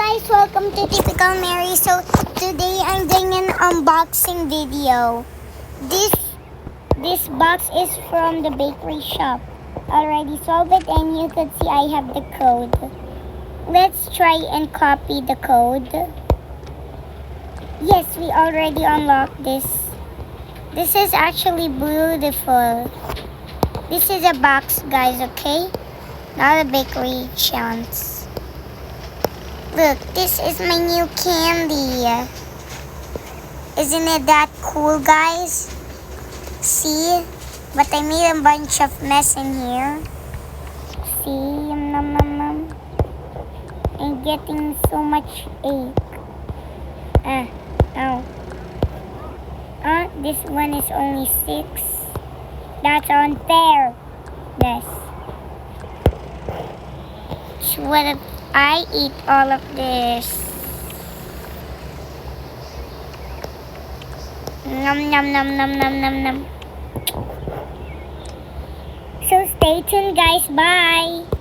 guys, welcome to Typical Mary. So today I'm doing an unboxing video. This box is from the bakery shop. Already solved it and you can see I have the code. Let's try and copy the code. Yes, we already unlocked this. This is actually beautiful. This is a box, guys, okay? Not a bakery chance. Look, this is my new candy. Isn't it that cool, guys? See? But I made a bunch of mess in here. See? Nom nom nom. I'm getting so much ache. Ow. This one is only 6. That's unfair. Yes. What if I eat all of this? Nom nom nom nom nom nom nom. So stay tuned, guys. Bye.